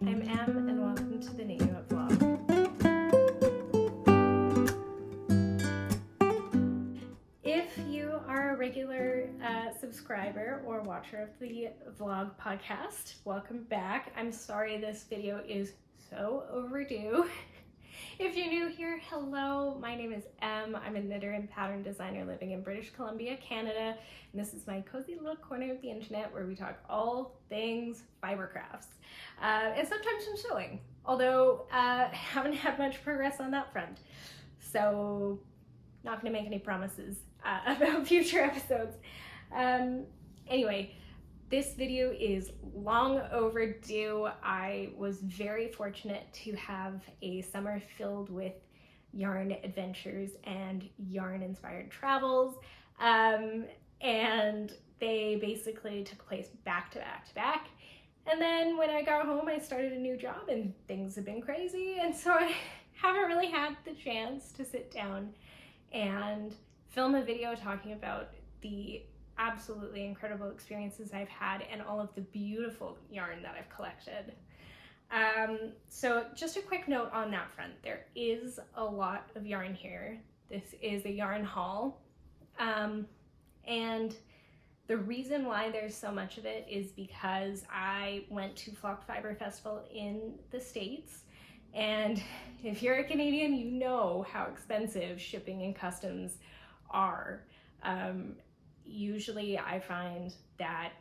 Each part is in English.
I'm Em, and welcome to the Ewe Up vlog. If you are a regular subscriber or watcher of the vlog podcast, welcome back. I'm sorry this video is so overdue. If you're new here, hello, my name is Em. I'm a knitter and pattern designer living in British Columbia, Canada, and this is my cozy little corner of the internet where we talk all things fiber crafts, and sometimes some sewing, although I haven't had much progress on that front, so not going to make any promises about future episodes. Anyway, this video is long overdue. I was very fortunate to have a summer filled with yarn adventures and yarn inspired travels, and they basically took place back to back to back. And then when I got home, I started a new job and things have been crazy, and so I haven't really had the chance to sit down and film a video talking about the absolutely incredible experiences I've had and all of the beautiful yarn that I've collected. So just a quick note on that front, there is a lot of yarn here. This is a yarn haul, and the reason why there's so much of it is because I went to Flock Fiber Festival in the States, and if you're a Canadian, you know how expensive shipping and customs are. Usually I find that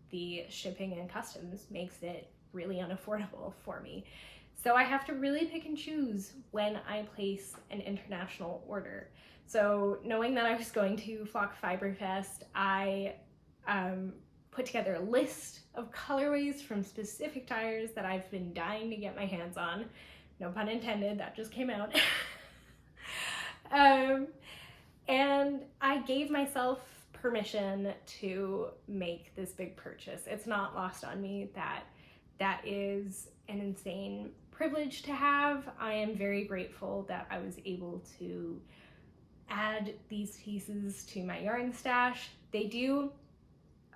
the shipping and customs makes it really unaffordable for me. So I have to really pick and choose when I place an international order. So knowing that I was going to Flock Fiber Fest, I put together a list of colorways from specific Dyers that I've been dying to get my hands on. No pun intended, that just came out. And I gave myself permission to make this big purchase. It's not lost on me that that is an insane privilege to have. I am very grateful that I was able to add these pieces to my yarn stash. They do,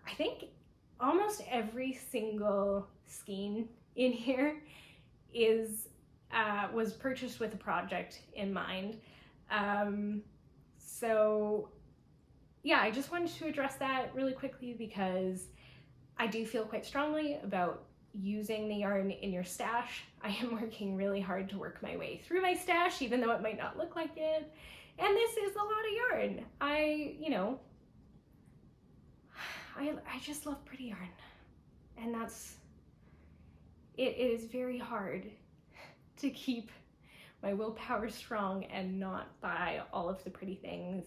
I think almost every single skein in here was purchased with a project in mind. So yeah, I just wanted to address that really quickly because I do feel quite strongly about using the yarn in your stash. I am working really hard to work my way through my stash, even though it might not look like it. And this is a lot of yarn. I just love pretty yarn. And it is very hard to keep my willpower strong and not buy all of the pretty things,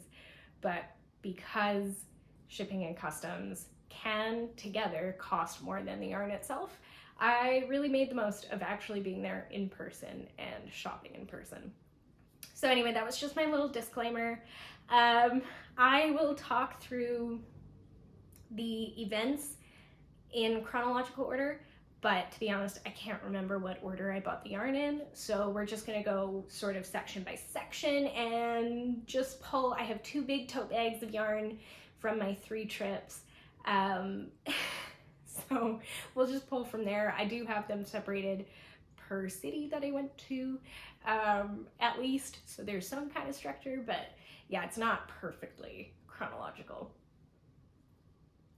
but because shipping and customs can together cost more than the yarn itself, I really made the most of actually being there in person and shopping in person. So anyway, that was just my little disclaimer. I will talk through the events in chronological order, but to be honest, I can't remember what order I bought the yarn in, so we're just gonna go sort of section by section and just pull. I have 2 big tote bags of yarn from my 3 trips, so we'll just pull from there. I do have them separated per city that I went to, at least, so there's some kind of structure, but yeah, it's not perfectly chronological.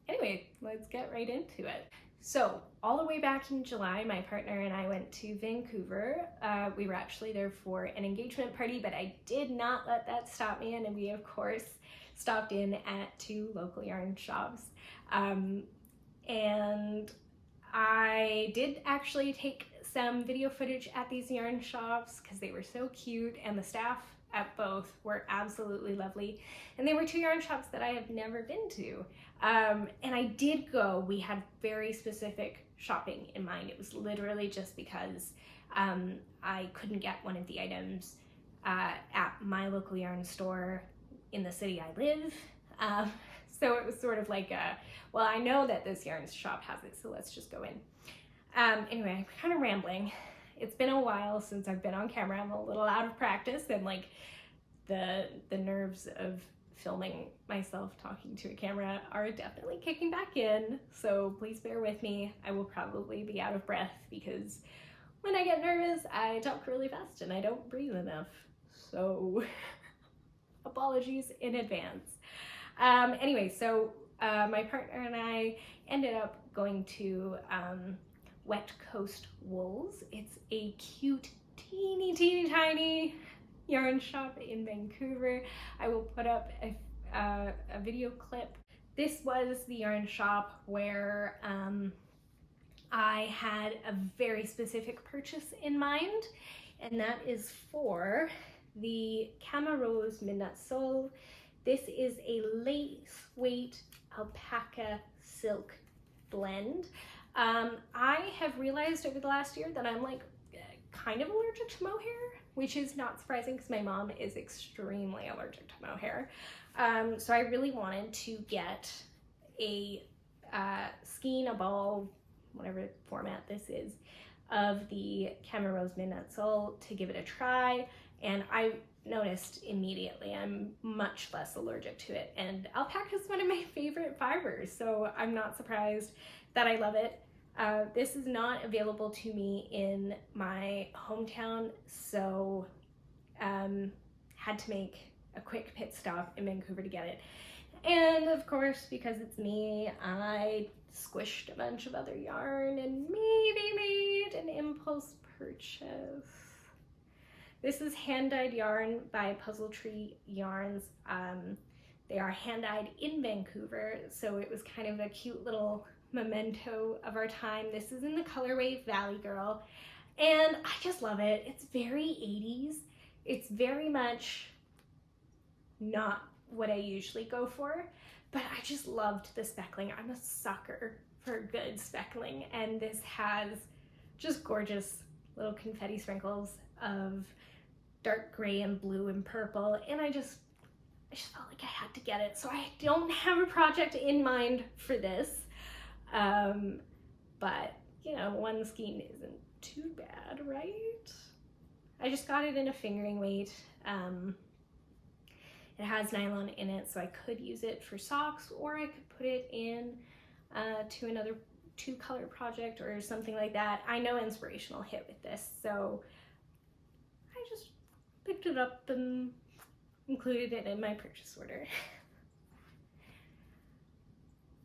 Anyway, let's get right into it. So all the way back in July, my partner and I went to Vancouver. We were actually there for an engagement party, but I did not let that stop me, and we of course stopped in at 2 local yarn shops. And I did actually take some video footage at these yarn shops because they were so cute, and the staff at both were absolutely lovely, and they were 2 yarn shops that I have never been to. And I did go, we had very specific shopping in mind. It was literally just because I couldn't get one of the items at my local yarn store in the city I live. So it was sort of like well, I know that this yarn shop has it, so let's just go in. Anyway, I'm kind of rambling. It's been a while since I've been on camera. I'm a little out of practice, and like the nerves of filming myself talking to a camera are definitely kicking back in, so please bear with me. I will probably be out of breath because when I get nervous, I talk really fast and I don't breathe enough. So apologies in advance. Anyway, so my partner and I ended up going to Wet Coast Wools. It's a cute, teeny tiny yarn shop in Vancouver. I will put up a video clip. This was the yarn shop where I had a very specific purchase in mind, and that is for the Camarose Midnight Soul. This is a lace weight alpaca silk blend. I have realized over the last year that I'm like kind of allergic to mohair, which is not surprising because my mom is extremely allergic to mohair. So I really wanted to get a skein, a ball, whatever format this is, of the Camarose Midnight Soul to give it a try, and I noticed immediately I'm much less allergic to it, and alpaca is one of my favorite fibers, so I'm not surprised that I love it. This is not available to me in my hometown, so had to make a quick pit stop in Vancouver to get it. And of course, because it's me, I squished a bunch of other yarn and maybe made an impulse purchase. This is hand-dyed yarn by Puzzle Tree Yarns. They are hand-dyed in Vancouver, so it was kind of a cute little memento of our time. This is in the colorway Valley Girl, and I just love it. It's very 80s. It's very much not what I usually go for, but I just loved the speckling. I'm a sucker for good speckling, and this has just gorgeous little confetti sprinkles of dark gray and blue and purple, and I just felt like I had to get it. So I don't have a project in mind for this, but you know, one skein isn't too bad, right? I just got it in a fingering weight. It has nylon in it, so I could use it for socks, or I could put it in to another 2-color project or something like that. I know inspirational hit with this, so I just picked it up and included it in my purchase order.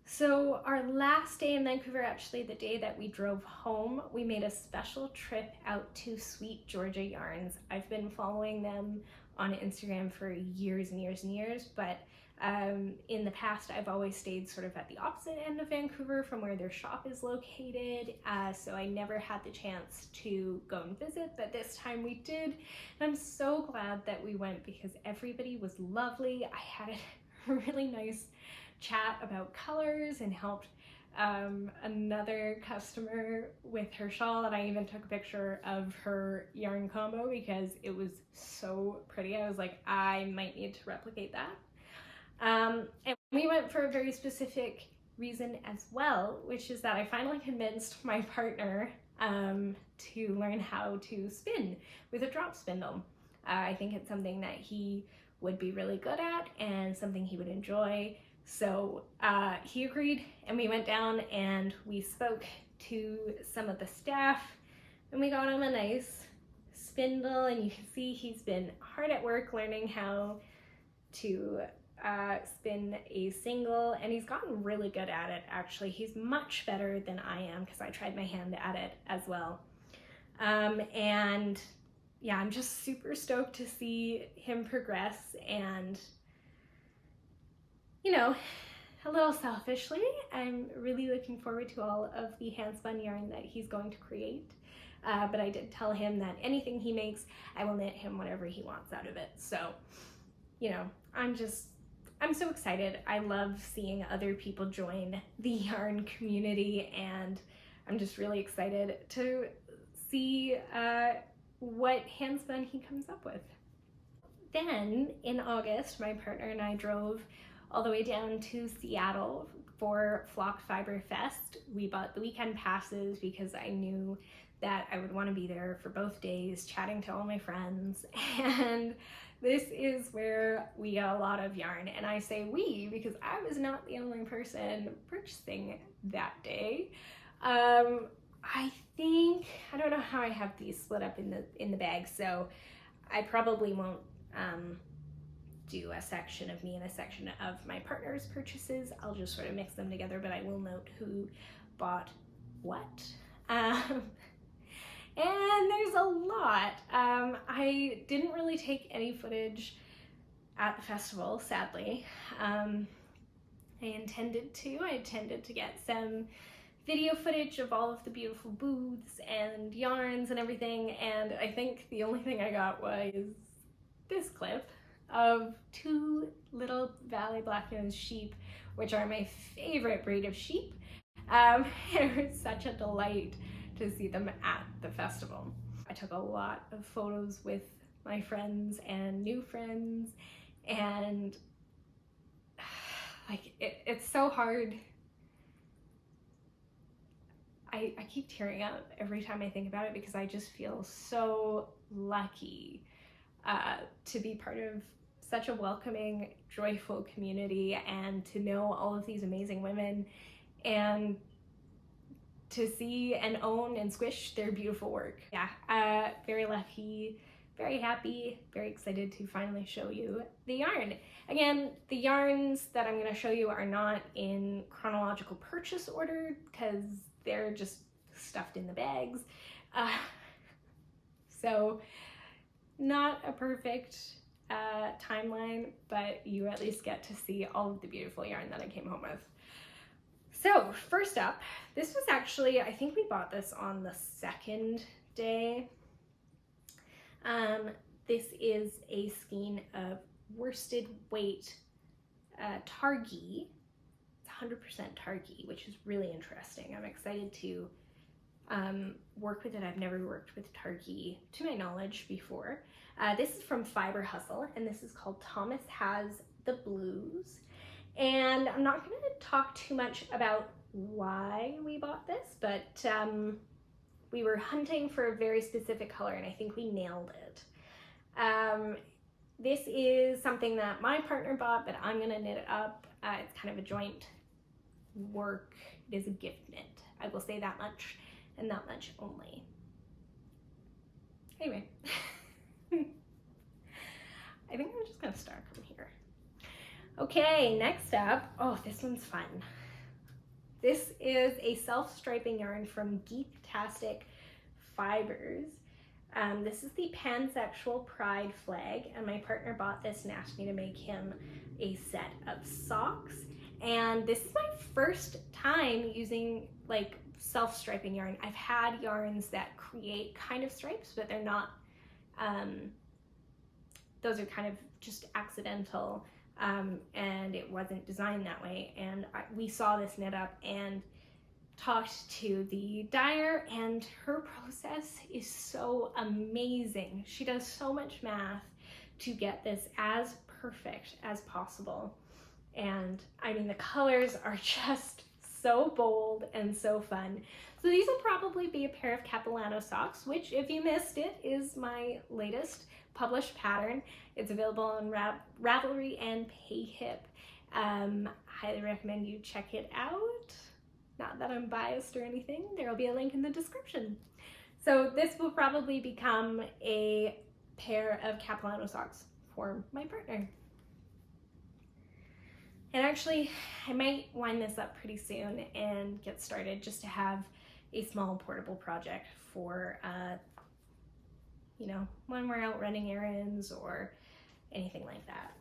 So our last day in Vancouver, actually the day that we drove home, we made a special trip out to Sweet Georgia Yarns. I've been following them on Instagram for years and years and years, but in the past I've always stayed sort of at the opposite end of Vancouver from where their shop is located, so I never had the chance to go and visit, but this time we did, and I'm so glad that we went because everybody was lovely. I had a really nice chat about colors and helped another customer with her shawl, and I even took a picture of her yarn combo because it was so pretty. I was like, I might need to replicate that. And we went for a very specific reason as well, which is that I finally convinced my partner to learn how to spin with a drop spindle. I think it's something that he would be really good at and something he would enjoy. So he agreed, and we went down and we spoke to some of the staff, and we got him a nice spindle, and you can see he's been hard at work learning how to spin a single, and he's gotten really good at it. Actually, he's much better than I am because I tried my hand at it as well. And yeah, I'm just super stoked to see him progress, and you know, a little selfishly, I'm really looking forward to all of the hand spun yarn that he's going to create. But I did tell him that anything he makes, I will knit him whatever he wants out of it. So, you know, I'm so excited. I love seeing other people join the yarn community, and I'm just really excited to see what hand spun he comes up with. Then in August, my partner and I drove all the way down to Seattle, for Flock Fiber Fest. We bought the weekend passes because I knew that I would want to be there for both days, chatting to all my friends, and this is where we got a lot of yarn. And I say we because I was not the only person purchasing that day. I think, I don't know how I have these split up in the bag, so I probably won't do a section of me and a section of my partner's purchases. I'll just sort of mix them together, but I will note who bought what. And there's a lot. I didn't really take any footage at the festival, sadly. I intended to get some video footage of all of the beautiful booths and yarns and everything, and I think the only thing I got was this clip of two little Valley Black-nosed sheep, which are my favorite breed of sheep. It was such a delight to see them at the festival. I took a lot of photos with my friends and new friends, and like it's so hard. I keep tearing up every time I think about it because I just feel so lucky to be part of such a welcoming, joyful community, and to know all of these amazing women, and to see and own and squish their beautiful work. Yeah, very lucky, very happy, very excited to finally show you the yarn. Again, the yarns that I'm going to show you are not in chronological purchase order because they're just stuffed in the bags. So not a perfect timeline, but you at least get to see all of the beautiful yarn that I came home with. So first up, this was actually, I think we bought this on the second day. This is a skein of worsted weight targhee. It's 100% targhee, which is really interesting. I'm excited to work with it. I've never worked with targhee, to my knowledge, before. This is from Fiber Hustle, and this is called Thomas Has the Blues. And I'm not going to talk too much about why we bought this, but we were hunting for a very specific color, and I think we nailed it. This is something that my partner bought, but I'm going to knit it up. It's kind of a joint work. It is a gift knit. I will say that much, and that much only. Anyway, I think I'm just going to start from here. Okay, next up, oh, this one's fun. This is a self-striping yarn from Geektastic Fibers. This is the Pansexual Pride flag, and my partner bought this and asked me to make him a set of socks. And this is my first time using like self-striping yarn. I've had yarns that create kind of stripes, but they're not, those are kind of just accidental. And it wasn't designed that way, and we saw this knit up and talked to the dyer, and her process is so amazing. She does so much math to get this as perfect as possible, and I mean the colors are just so bold and so fun. So these will probably be a pair of Capilano socks, which, if you missed it, is my latest published pattern. It's available on Ravelry and PayHip. Highly recommend you check it out. Not that I'm biased or anything. There will be a link in the description. So this will probably become a pair of Capilano socks for my partner. And actually, I might wind this up pretty soon and get started just to have a small portable project for you know, when we're out running errands or anything like that.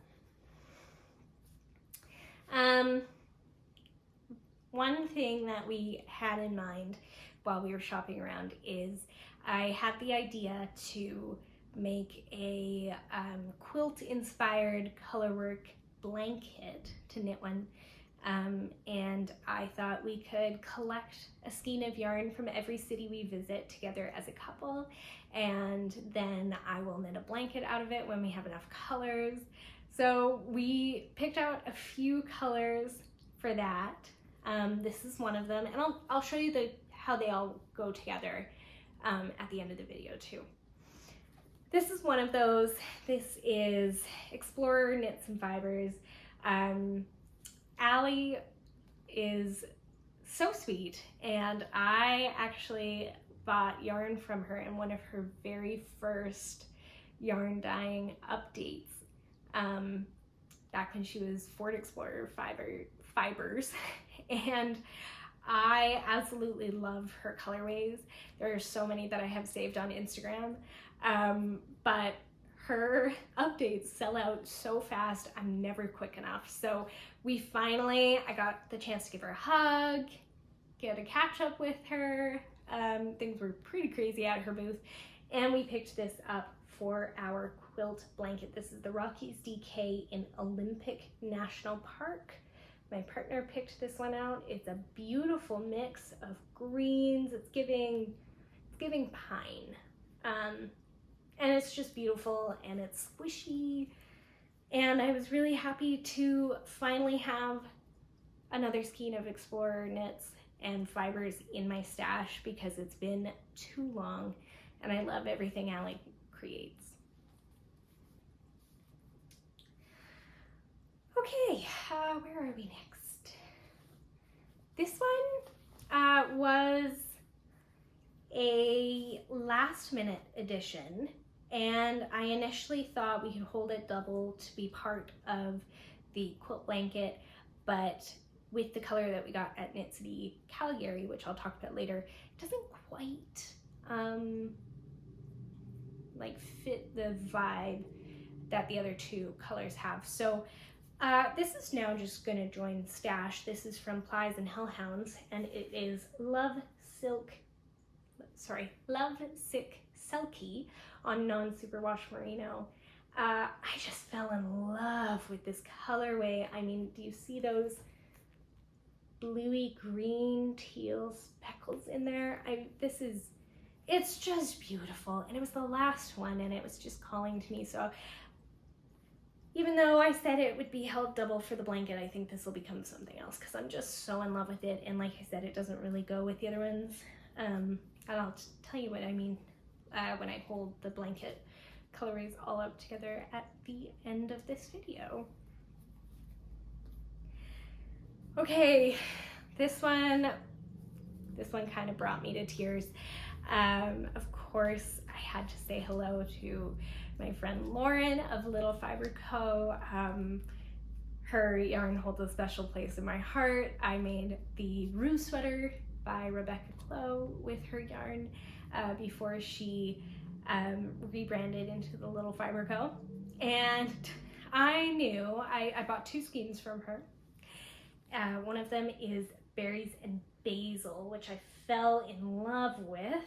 One thing that we had in mind while we were shopping around is I had the idea to make a quilt-inspired colorwork blanket, to knit one, and I thought we could collect a skein of yarn from every city we visit together as a couple, and then I will knit a blanket out of it when we have enough colors. So we picked out a few colors for that. This is one of them, and I'll show you how they all go together at the end of the video too. This is one of those. This is Explorer Knits and Fibers. Allie is so sweet, and I actually bought yarn from her in one of her very first yarn dyeing updates back when she was Ford Explorer Fibers, and I absolutely love her colorways. There are so many that I have saved on Instagram, but her updates sell out so fast, I'm never quick enough. So I got the chance to give her a hug, get a catch up with her. Things were pretty crazy at her booth, and we picked this up for our quilt blanket. This is the Rockies DK in Olympic National Park. My partner picked this one out. It's a beautiful mix of greens. It's giving pine. And it's just beautiful, and it's squishy. And I was really happy to finally have another skein of Explorer knits and fibers in my stash, because it's been too long, and I love everything Allie creates. Okay, where are we next? This one was a last minute edition, and I initially thought we could hold it double to be part of the quilt blanket, but with the color that we got at Knit City Calgary, which I'll talk about later, it doesn't quite like fit the vibe that the other two colors have. So this is now just gonna join stash. This is from PES Hellhounds, and it is Love Sick Selkie on non-superwash merino. I just fell in love with this colorway. I mean, do you see those bluey green teal speckles in there? It's just beautiful, and it was the last one, and it was just calling to me. So even though I said it would be held double for the blanket, I think this will become something else, because I'm just so in love with it. And like I said, it doesn't really go with the other ones. And I'll tell you what I mean when I hold the blanket colorways all up together at the end of this video. Okay, this one kind of brought me to tears. Of course, I had to say hello to my friend Lauren of Little Fiber Co. Her yarn holds a special place in my heart. I made the Rue sweater by Alpaca Cloud with her yarn before she rebranded into the Little Fiber Co. And I knew, I bought 2 skeins from her. One of them is Berries and Basil, which I fell in love with.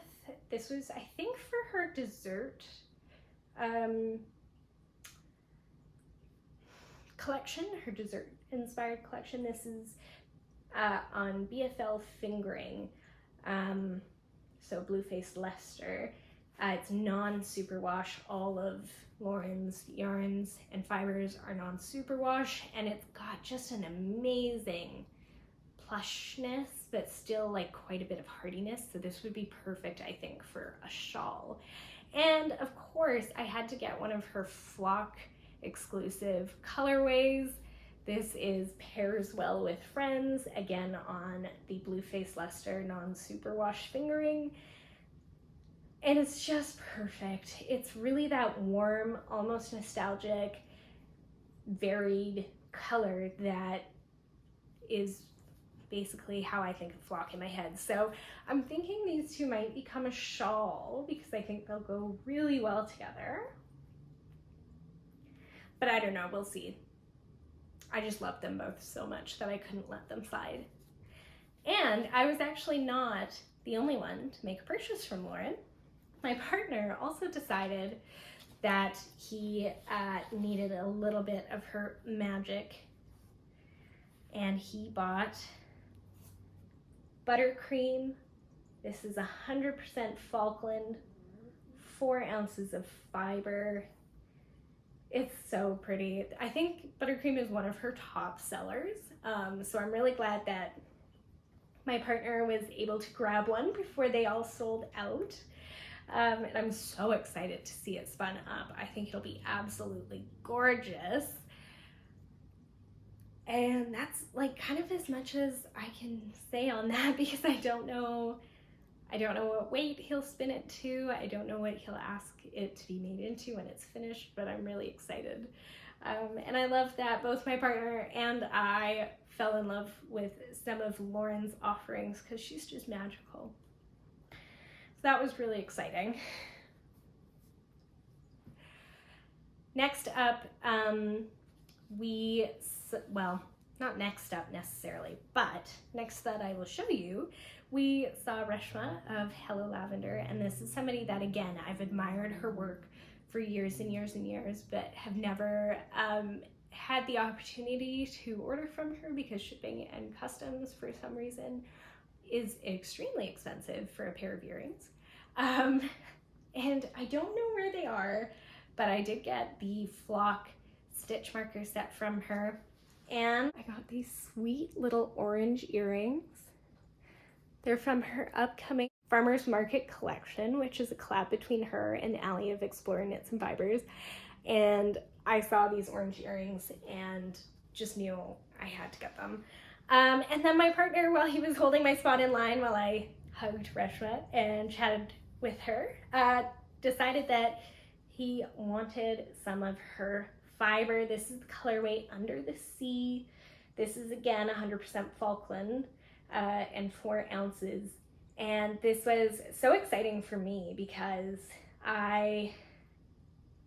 This was, I think, for her dessert collection, her dessert inspired collection. This is on BFL fingering, so Blue-Faced Leicester. It's non-superwash. All of Lauren's yarns and fibers are non-superwash, and it's got just an amazing plushness, but still like quite a bit of hardiness. So this would be perfect, I think, for a shawl. And of course, I had to get one of her flock exclusive colorways. This is Pairs Well with Friends, again on the Blue-Faced Leicester non-superwash fingering. And it's just perfect. It's really that warm, almost nostalgic, varied color that is basically how I think of flock in my head. So I'm thinking these two might become a shawl, because I think they'll go really well together. But I don't know, we'll see. I just love them both so much that I couldn't let them slide. And I was actually not the only one to make a purchase from Lauren. My partner also decided that he needed a little bit of her magic, and he bought Buttercream. This is 100% Falkland, 4 ounces of fiber. It's so pretty. I think Buttercream is one of her top sellers, so I'm really glad that My partner was able to grab one before they all sold out. And I'm so excited to see it spun up. I think it'll be absolutely gorgeous. And that's like kind of as much as I can say on that, because I don't know what weight he'll spin it to. I don't know what he'll ask it to be made into when it's finished, but I'm really excited. And I love that both my partner and I fell in love with some of Lauren's offerings because she's just magical. So that was really exciting. Next up, well, not next up necessarily, but next that I will show you, we saw Reshma of Hello Lavender, and this is somebody that, again, I've admired her work for years and years and years, but have never had the opportunity to order from her because shipping and customs for some reason is extremely expensive for a pair of earrings. And I don't know where they are, but I did get the flock stitch marker set from her, and I got these sweet little orange earrings. They're from her upcoming Farmers Market collection, which is a collab between her and Allie of Explore Knits and Fibers. And I saw these orange earrings and just knew I had to get them. And then my partner, while he was holding my spot in line while I hugged Reshma and chatted with her, decided that he wanted some of her fiber. This is the colorway Under the Sea. This is, again, 100% Falkland and 4 ounces. And this was so exciting for me because I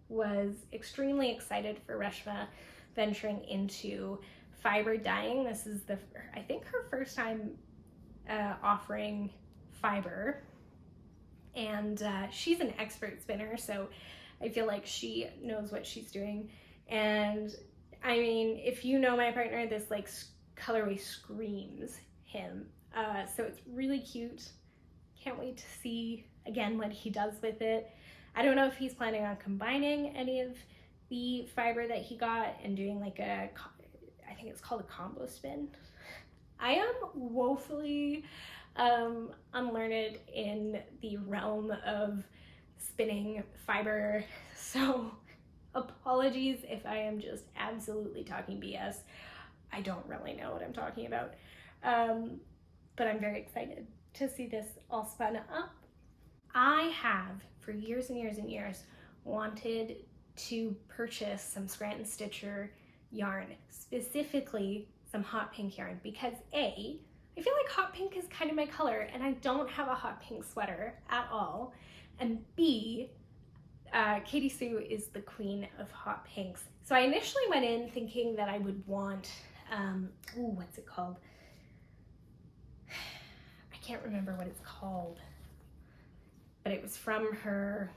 was extremely excited for Reshma venturing into fiber dyeing. This is I think her first time offering fiber, and she's an expert spinner, so I feel like she knows what she's doing. And I mean, if you know my partner, this like colorway screams him. So it's really cute. Can't wait to see again what he does with it. I don't know if he's planning on combining any of the fiber that he got and doing like I think it's called a combo spin. I am woefully unlearned in the realm of spinning fiber, so apologies if I am just absolutely talking BS. I don't really know what I'm talking about, but I'm very excited to see this all spun up. I have, for years and years and years, wanted to purchase some Scranton Stitcher yarn, specifically some hot pink yarn, because A, I feel like hot pink is kind of my color and I don't have a hot pink sweater at all, and B, Katie Sue is the queen of hot pinks. So I initially went in thinking that I would want, what's it called? I can't remember what it's called, but it was from her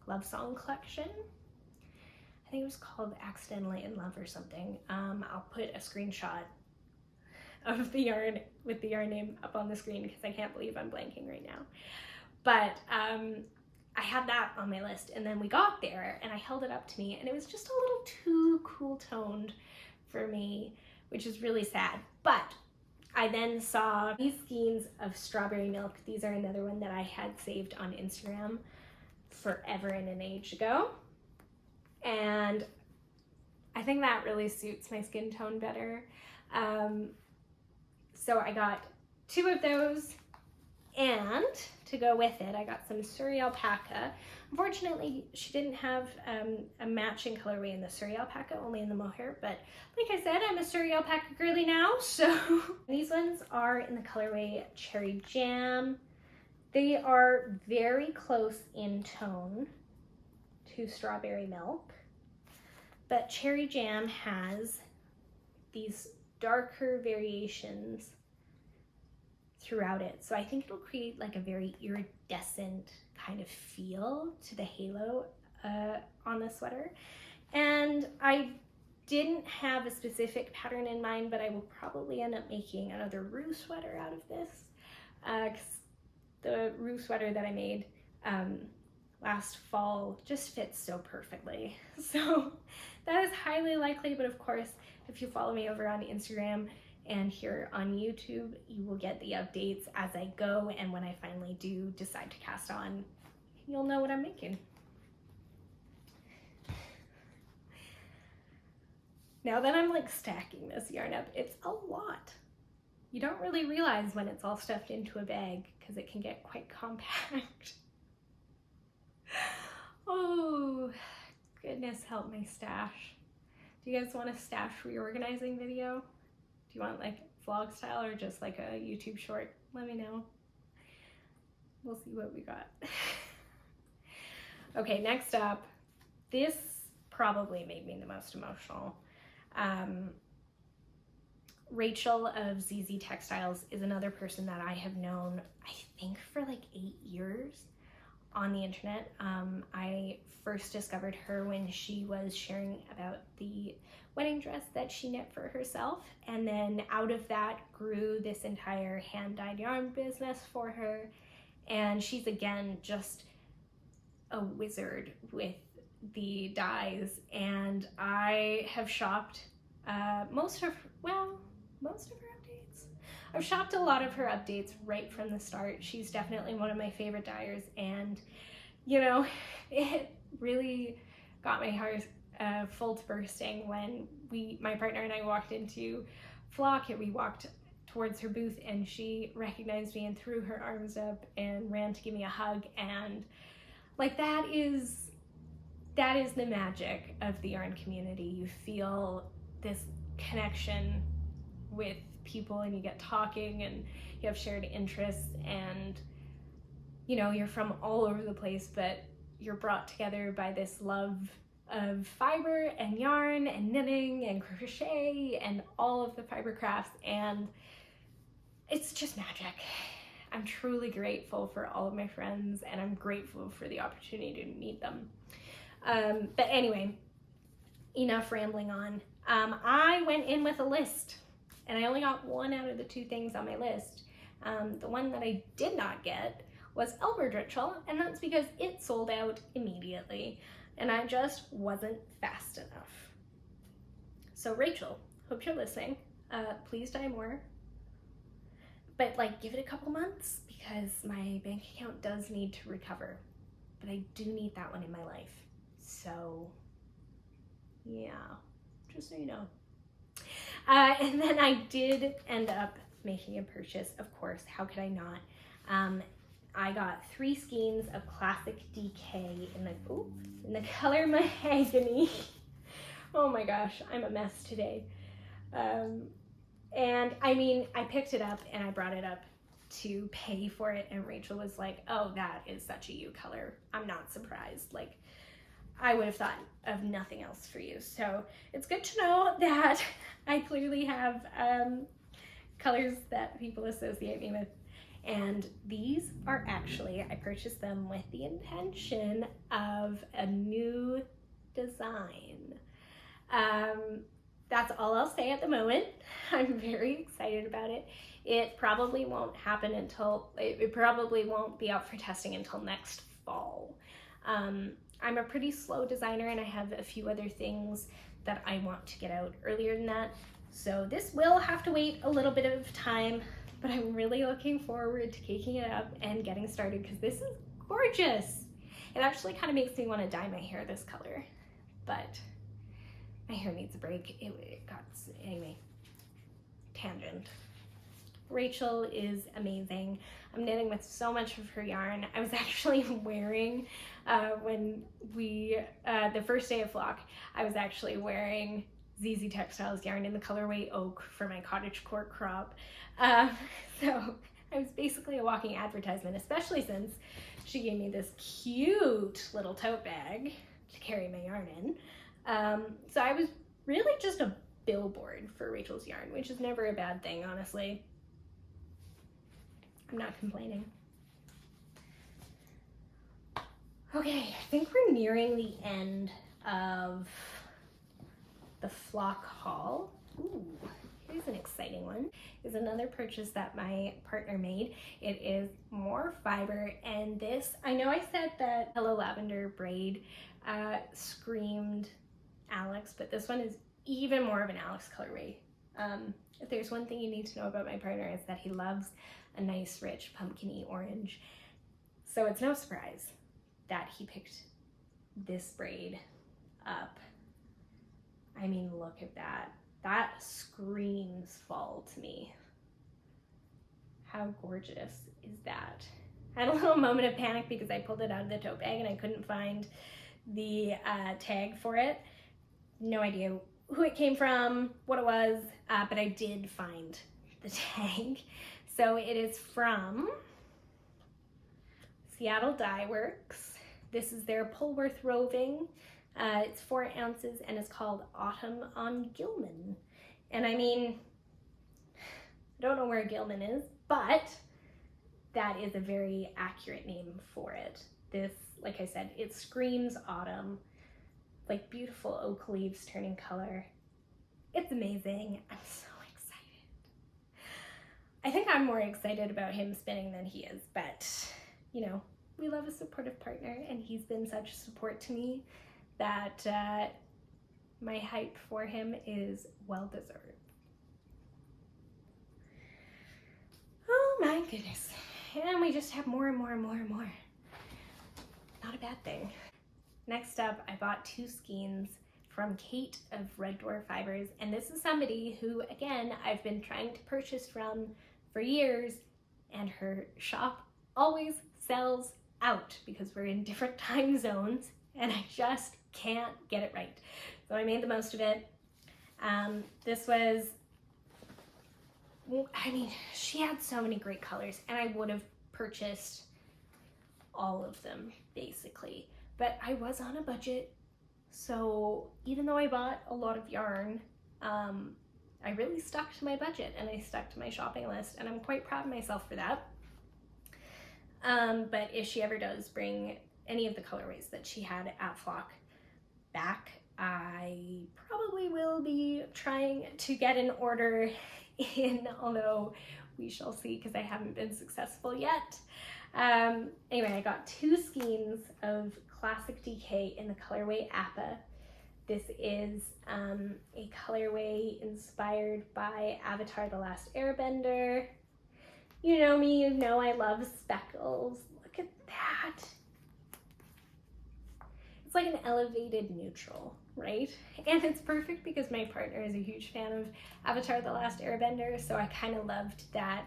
Love Song collection. I think it was called Accidentally in Love or something. I'll put a screenshot of the yarn with the yarn name up on the screen because I can't believe I'm blanking right now. But I had that on my list, and then we got there and I held it up to me and it was just a little too cool toned for me, which is really sad. But I then saw these skeins of strawberry milk. These are another one that I had saved on Instagram forever and an age ago. And I think that really suits my skin tone better. So I got 2 of those, and to go with it, I got some Surrey Alpaca. Unfortunately, she didn't have a matching colorway in the Surrey Alpaca, only in the mohair, but like I said, I'm a Surrey Alpaca girly now, so these ones are in the colorway Cherry Jam. They are very close in tone to Strawberry Milk, but Cherry Jam has these darker variations throughout it. So I think it'll create like a very iridescent kind of feel to the halo on the sweater. And I didn't have a specific pattern in mind, but I will probably end up making another Rue sweater out of this, because the Rue sweater that I made last fall just fits so perfectly. So that is highly likely, but of course, if you follow me over on Instagram And here on YouTube, you will get the updates as I go, and when I finally do decide to cast on, you'll know what I'm making. Now that I'm like stacking this yarn up, it's a lot. You don't really realize when it's all stuffed into a bag because it can get quite compact. Oh, goodness help my stash. Do you guys want a stash reorganizing video? Do you want like vlog style or just like a YouTube short? Let me know. We'll see what we got. Okay, next up, this probably made me the most emotional. Rachel of ZZ Textiles is another person that I have known, I think, for like 8 years on the internet. I first discovered her when she was sharing about the wedding dress that she knit for herself, and then out of that grew this entire hand-dyed yarn business for her, and she's again just a wizard with the dyes, and I have shopped most of her updates. I've shopped a lot of her updates right from the start. She's definitely one of my favorite dyers, and you know, it really got my heart full to bursting when my partner and I walked into Flock, and we walked towards her booth, and she recognized me and threw her arms up and ran to give me a hug, and like that is the magic of the yarn community. You feel this connection with people, and you get talking, and you have shared interests, and you know, you're from all over the place, but you're brought together by this love of fiber and yarn and knitting and crochet and all of the fiber crafts, and it's just magic. I'm truly grateful for all of my friends, and I'm grateful for the opportunity to meet them. But anyway, enough rambling on. I went in with a list, and I only got one out of the 2 things on my list. The one that I did not get was Elbert Ritual, and that's because it sold out immediately, and I just wasn't fast enough. So Rachel, hope you're listening. Please dye more, but like give it a couple months because my bank account does need to recover, but I do need that one in my life. So yeah, just so you know. And then I did end up making a purchase, of course, how could I not? I got 3 skeins of classic DK in the color mahogany. Oh my gosh, I'm a mess today. And I mean, I picked it up and I brought it up to pay for it, and Rachel was like, oh, that is such a you color. I'm not surprised. Like, I would have thought of nothing else for you. So it's good to know that I clearly have colors that people associate me with. And these are actually, I purchased them with the intention of a new design. That's all I'll say at the moment. I'm very excited about it. It probably won't happen until, it probably won't be out for testing until next fall. I'm a pretty slow designer, and I have a few other things that I want to get out earlier than that. So this will have to wait a little bit of time, but I'm really looking forward to caking it up and getting started because this is gorgeous. It actually kind of makes me want to dye my hair this color, but my hair needs a break. It got, anyway, tangent. Rachel is amazing. I'm knitting with so much of her yarn. I was actually wearing, when the first day of Flock, I was actually wearing ZZ Textiles yarn in the colorway Oak for my cottagecore crop. So I was basically a walking advertisement, especially since she gave me this cute little tote bag to carry my yarn in. So I was really just a billboard for Rachel's yarn, which is never a bad thing, honestly. I'm not complaining. Okay, I think we're nearing the end of the Flock haul. Ooh, here's an exciting one. Is another purchase that my partner made. It is more fiber, and this, I know I said that Hello Lavender braid screamed Alex, but this one is even more of an Alex colorway. If there's one thing you need to know about my partner, is that he loves a nice, rich, pumpkin-y orange. So it's no surprise that he picked this braid up. I mean, look at that. That screams fall to me. How gorgeous is that? I had a little moment of panic because I pulled it out of the tote bag and I couldn't find the tag for it. No idea who it came from, what it was, but I did find the tag. So it is from Seattle Dye Works. This is their Polworth roving. It's 4 ounces and it's called Autumn on Gilman. And I mean, I don't know where Gilman is, but that is a very accurate name for it. This, like I said, it screams autumn, like beautiful oak leaves turning color. It's amazing. I'm so excited. I think I'm more excited about him spinning than he is, but you know, we love a supportive partner and he's been such support to me that my hype for him is well deserved. Oh my goodness. And we just have more and more and more and more. Not a bad thing. Next up, I bought 2 skeins from Kate of Red Dwarf Fibers, and this is somebody who, again, I've been trying to purchase from for years, and her shop always sells out because we're in different time zones, and I just can't get it right. So I made the most of it. This was, I mean, she had so many great colors, and I would have purchased all of them, basically. But I was on a budget, so even though I bought a lot of yarn, I really stuck to my budget and I stuck to my shopping list, and I'm quite proud of myself for that. But if she ever does bring any of the colorways that she had at Flock back, I probably will be trying to get an order in, although we shall see because I haven't been successful yet. Anyway, I got 2 skeins of Classic DK in the colorway Appa. This is a colorway inspired by Avatar: The Last Airbender. You know me, you know I love speckles. Look at that. It's like an elevated neutral, right? And it's perfect because my partner is a huge fan of Avatar: The Last Airbender, so I kind of loved that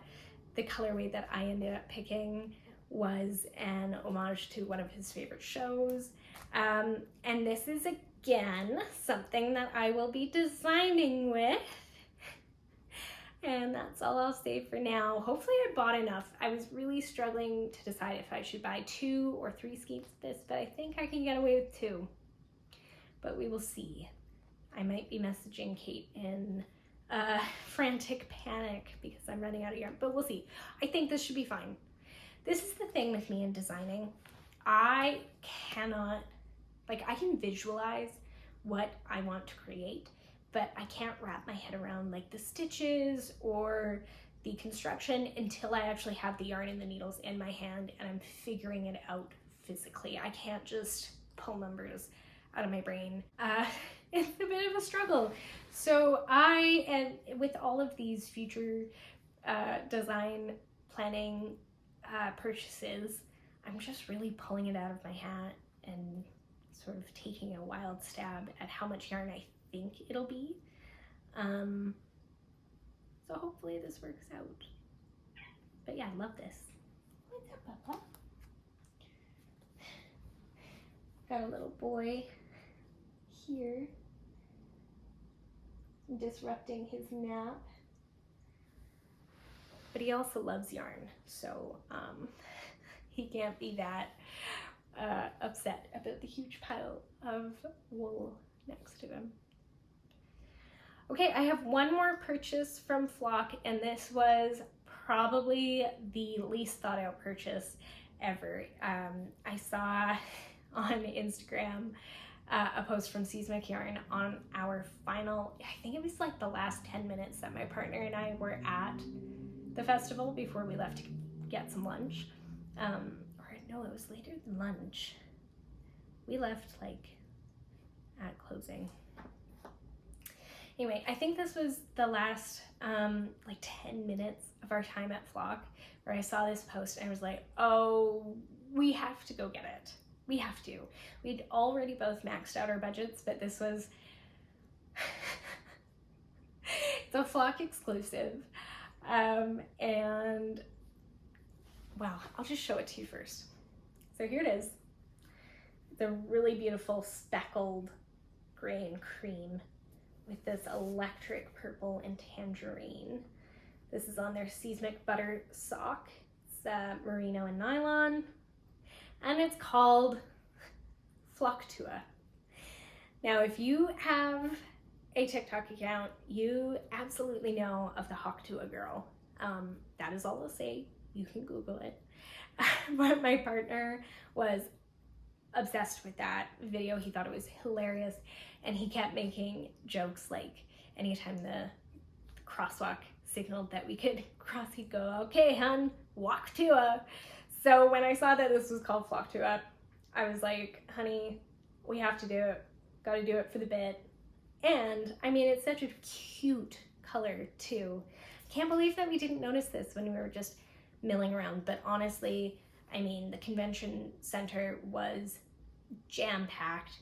the colorway that I ended up picking was an homage to one of his favorite shows. And this is, again, something that I will be designing with. And that's all I'll say for now. Hopefully I bought enough. I was really struggling to decide if I should buy 2 or 3 skeins of this, but I think I can get away with 2. But we will see. I might be messaging Kate in frantic panic because I'm running out of yarn, but we'll see. I think this should be fine. This is the thing with me in designing. I cannot, like, I can visualize what I want to create, but I can't wrap my head around like the stitches or the construction until I actually have the yarn and the needles in my hand and I'm figuring it out physically. I can't just pull numbers out of my brain. It's a bit of a struggle. So I am, with all of these future design planning purchases, I'm just really pulling it out of my hat and sort of taking a wild stab at how much yarn I think it'll be. So hopefully this works out. But yeah, I love this. What's up, Papa? Got a little boy here disrupting his nap. But he also loves yarn, so he can't be that upset about the huge pile of wool next to him. Okay, I have one more purchase from Flock, and this was probably the least thought out purchase ever. I saw on Instagram a post from Seismic Yarn on our final, I think it was like the last 10 minutes that my partner and I were at the festival before we left to get some lunch. Or no, it was later than lunch. We left like at closing. Anyway, I think this was the last like 10 minutes of our time at Flock where I saw this post and I was like, oh, we have to go get it. We have to. We'd already both maxed out our budgets, but this was it's a Flock exclusive. And wow, I'll just show it to you first. So here it is. The really beautiful speckled gray and cream with this electric purple and tangerine. This is on their seismic butter sock. It's merino and nylon, and it's called Flocktua. Now, if you have a TikTok account, you absolutely know of the Hawktua girl. That is all I'll say. You can Google it. But my partner was obsessed with that video. He thought it was hilarious, and he kept making jokes like anytime the crosswalk signaled that we could cross, he'd go, okay, hun, walk to a. So when I saw that this was called Flocktua, I was like, honey, we have to do it. Got to do it for the bit. And I mean, it's such a cute color too. Can't believe that we didn't notice this when we were just milling around. But honestly, I mean, the convention center was jam-packed,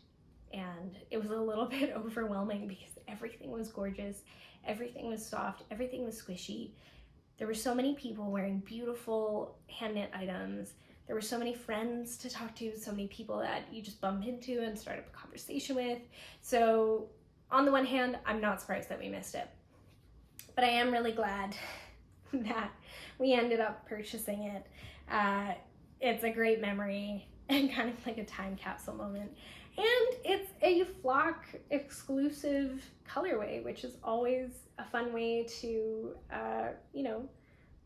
and it was a little bit overwhelming because everything was gorgeous, everything was soft, everything was squishy. There were so many people wearing beautiful hand-knit items. There were so many friends to talk to, so many people that you just bump into and start up a conversation with. So on the one hand, I'm not surprised that we missed it, but I am really glad that we ended up purchasing it. It's a great memory and kind of like a time capsule moment. And it's a Flock exclusive colorway, which is always a fun way to, you know,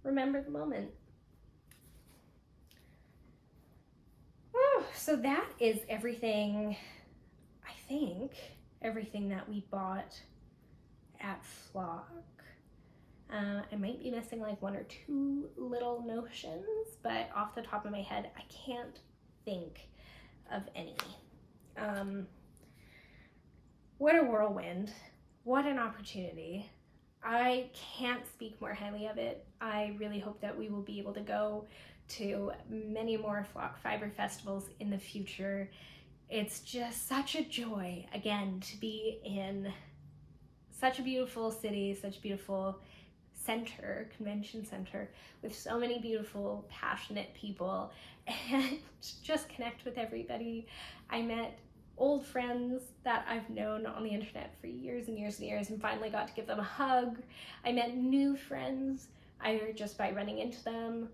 remember the moment. So that is everything, I think, everything that we bought at Flock. I might be missing like one or two little notions, but off the top of my head, I can't think of any. What a whirlwind. What an opportunity. I can't speak more highly of it. I really hope that we will be able to go to many more Flock Fiber festivals in the future. It's just such a joy, again, to be in such a beautiful city, such a beautiful center, convention center, with so many beautiful, passionate people, and just connect with everybody. I met old friends that I've known on the internet for years and years and years, and finally got to give them a hug. I met new friends, either just by running into them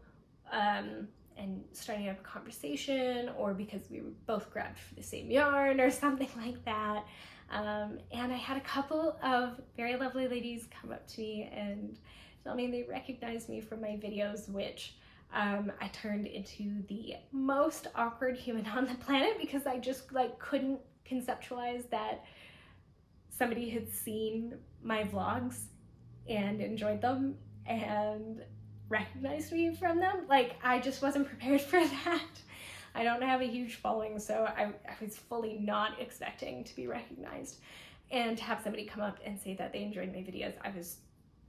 and starting up a conversation, or because we were both grabbed for the same yarn or something like that. And I had a couple of very lovely ladies come up to me and tell me they recognized me from my videos, which I turned into the most awkward human on the planet, because I just like couldn't conceptualize that somebody had seen my vlogs and enjoyed them and recognized me from them. Like, I just wasn't prepared for that. I don't have a huge following, so I was fully not expecting to be recognized. And to have somebody come up and say that they enjoyed my videos, I was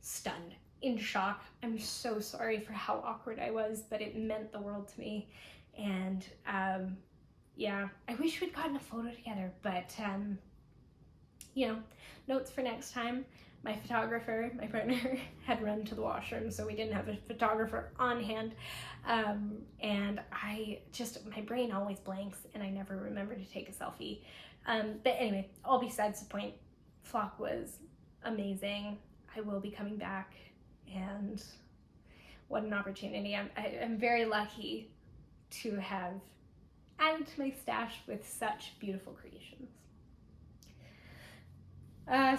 stunned, in shock. I'm so sorry for how awkward I was, but it meant the world to me. And yeah, I wish we'd gotten a photo together, but you know, notes for next time. My photographer, my partner, had run to the washroom, so we didn't have a photographer on hand. And my brain always blanks and I never remember to take a selfie. But anyway, all besides the point, Flock was amazing. I will be coming back, and what an opportunity. I'm very lucky to have added to my stash with such beautiful creations.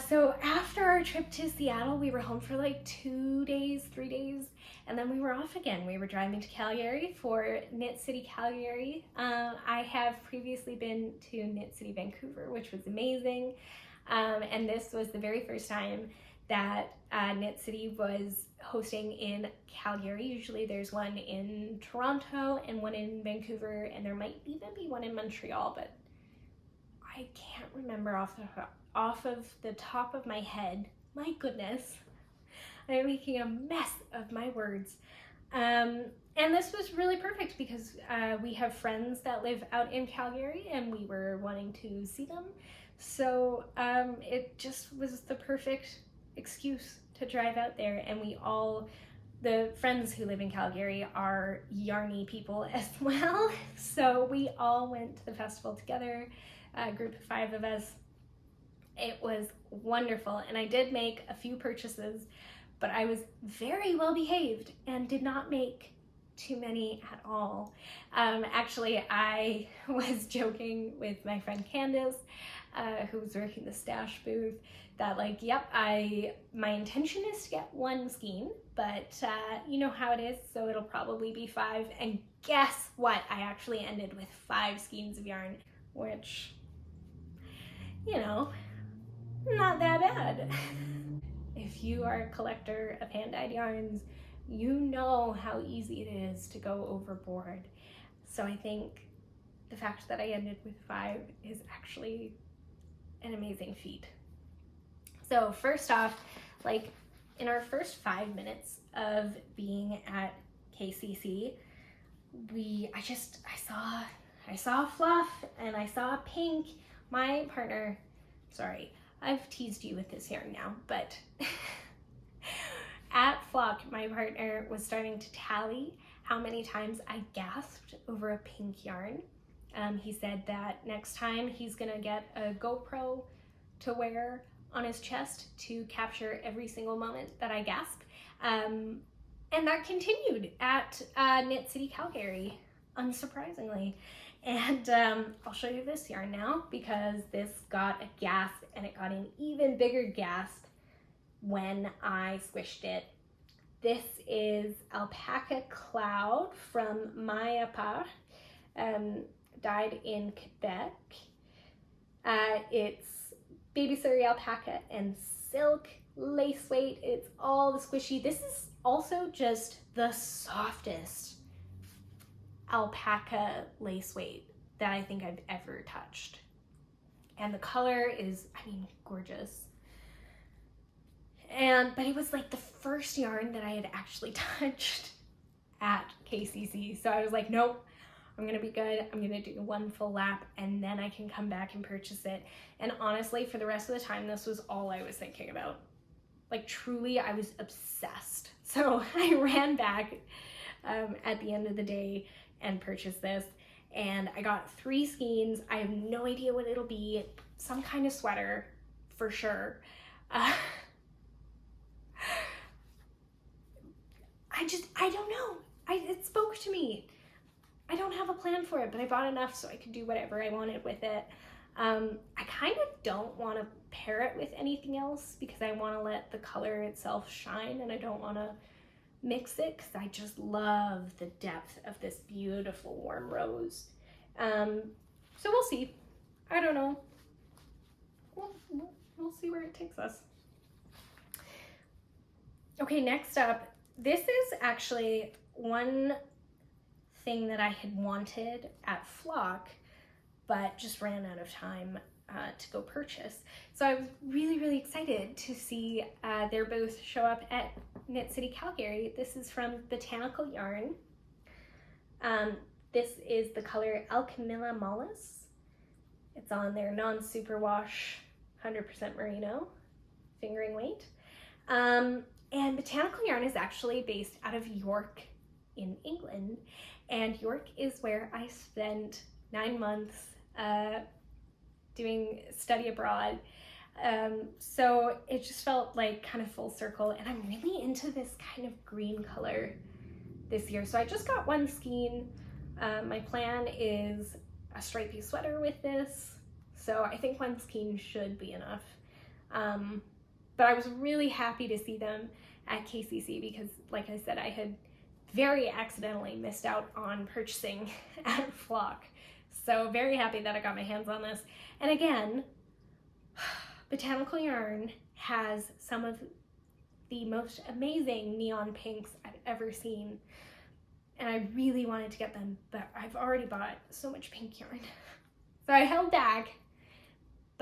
So after our trip to Seattle, we were home for like 2 days, 3 days, and then we were off again. We were driving to Calgary for Knit City Calgary. I have previously been to Knit City Vancouver, which was amazing. And this was the very first time that Knit City was hosting in Calgary. Usually there's one in Toronto and one in Vancouver, and there might even be one in Montreal, but I can't remember off of the top of my head. My goodness, I'm making a mess of my words. And this was really perfect because we have friends that live out in Calgary and we were wanting to see them. So it just was the perfect excuse to drive out there, and the friends who live in Calgary are yarny people as well. So we all went to the festival together, a group of 5 of us. It was wonderful, and I did make a few purchases, but I was very well behaved and did not make too many at all. Actually, I was joking with my friend Candace, who was working the stash booth, that like, yep, my intention is to get 1 skein, but you know how it is, so it'll probably be 5. And guess what? I actually ended with 5 skeins of yarn, which, you know, not that bad. If you are a collector of hand-dyed yarns, you know how easy it is to go overboard. So I think the fact that I ended with 5 is actually an amazing feat. So first off, like in our first 5 minutes of being at KCC, I saw fluff and I saw pink. My partner, sorry, I've teased you with this yarn now, but at Flock, my partner was starting to tally how many times I gasped over a pink yarn. He said that next time he's gonna get a GoPro to wear on his chest to capture every single moment that I gasp. And that continued at Knit City Calgary, unsurprisingly. And I'll show you this yarn now because this got a gasp, and it got an even bigger gasp when I squished it. This is Alpaca Cloud from Mayapa, dyed in Quebec. It's baby Surrey alpaca and silk, lace weight. It's all the squishy. This is also just the softest alpaca lace weight that I think I've ever touched. And the color is, I mean, gorgeous. But it was like the first yarn that I had actually touched at KCC. So I was like, nope, I'm gonna be good. I'm gonna do 1 full lap and then I can come back and purchase it. And honestly, for the rest of the time, this was all I was thinking about. Like truly, I was obsessed. So I ran back at the end of the day and purchased this. And I got 3 skeins. I have no idea what it'll be. Some kind of sweater for sure. I don't know. It spoke to me. I don't have a plan for it, but I bought enough so I could do whatever I wanted with it. I kind of don't want to pair it with anything else because I want to let the color itself shine, and I don't want to mix it because I just love the depth of this beautiful warm rose. So we'll see. I don't know. We'll see where it takes us. Okay, next up, this is actually one thing that I had wanted at Flock, but just ran out of time to go purchase. So I was really, really excited to see their booth show up at Knit City Calgary. This is from Botanical Yarn. This is the color Alchemilla Mollis. It's on their non-superwash 100% merino fingering weight. And Botanical Yarn is actually based out of York in England. And York is where I spent 9 months doing study abroad. So it just felt like kind of full circle. And I'm really into this kind of green color this year. So I just got 1 skein. My plan is a stripy sweater with this. So I think 1 skein should be enough. But I was really happy to see them at KCC because, like I said, I had very accidentally missed out on purchasing at Flock. So very happy that I got my hands on this. And again, Botanical Yarn has some of the most amazing neon pinks I've ever seen. And I really wanted to get them, but I've already bought so much pink yarn. So I held back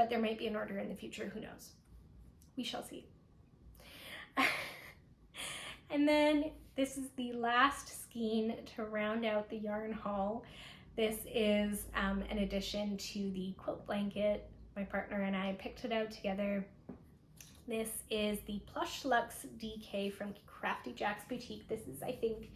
but there might be an order in the future, who knows? We shall see. And then this is the last skein to round out the yarn haul. This is an addition to the quilt blanket. My partner and I picked it out together. This is the Plush Luxe DK from Crafty Jack's Boutique. This is, I think,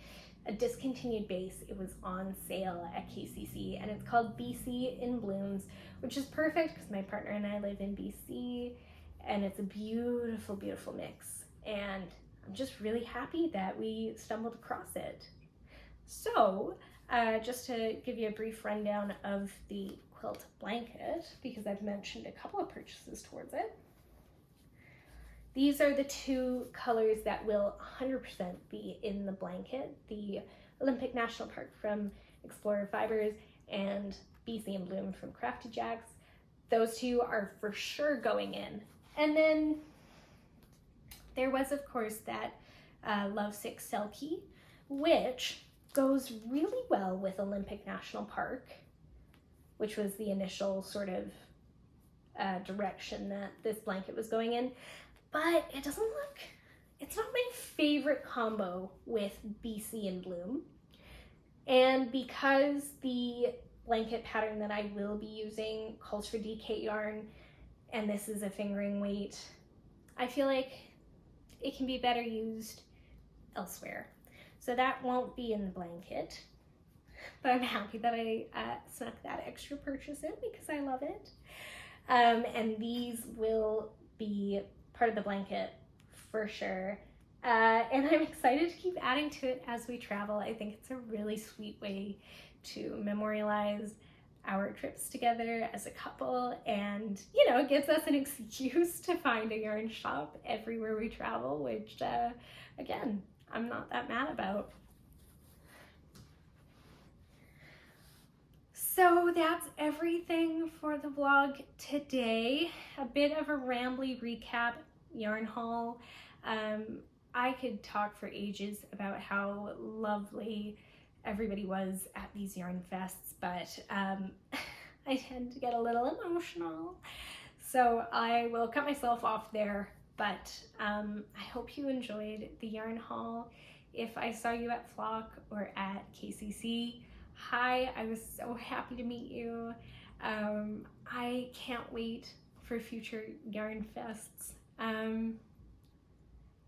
a discontinued base. It was on sale at KCC, and it's called BC in Blooms, which is perfect because my partner and I live in BC, and it's a beautiful, beautiful mix. And I'm just really happy that we stumbled across it. So, just to give you a brief rundown of the quilt blanket, because I've mentioned a couple of purchases towards it. These are the two colors that will 100% be in the blanket, the Olympic National Park from Explorer Fibers and BC in Bloom from Crafty Jack's. Those two are for sure going in. And then there was, of course, that Lovesick Selkie, which goes really well with Olympic National Park, which was the initial sort of direction that this blanket was going in. But it doesn't look, it's not my favorite combo with BC in Bloom. And because the blanket pattern that I will be using calls for DK yarn, and this is a fingering weight, I feel like it can be better used elsewhere. So that won't be in the blanket, but I'm happy that I snuck that extra purchase in because I love it. And these will be part of the blanket for sure. And I'm excited to keep adding to it as we travel. I think it's a really sweet way to memorialize our trips together as a couple, and you know, it gives us an excuse to find a yarn shop everywhere we travel, which again, I'm not that mad about. So that's everything for the vlog today. A bit of a rambly recap yarn haul. I could talk for ages about how lovely everybody was at these yarn fests, but I tend to get a little emotional. So I will cut myself off there, but I hope you enjoyed the yarn haul. If I saw you at Flock or at KCC, hi, I was so happy to meet you. I can't wait for future yarn fests. And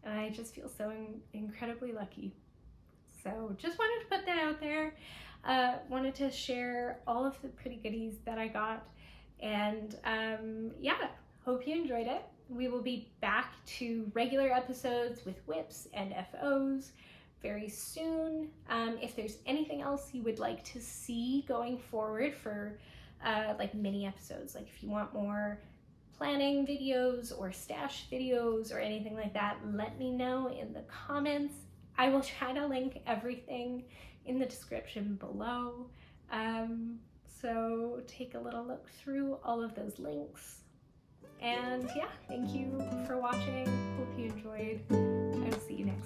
I just feel so incredibly lucky. So just wanted to put that out there. Wanted to share all of the pretty goodies that I got. And yeah, hope you enjoyed it. We will be back to regular episodes with whips and FOs very soon. If there's anything else you would like to see going forward for like mini episodes, like if you want more planning videos or stash videos or anything like that, let me know in the comments. I will try to link everything in the description below. So take a little look through all of those links. And yeah, thank you for watching. Hope you enjoyed. I will see you next time.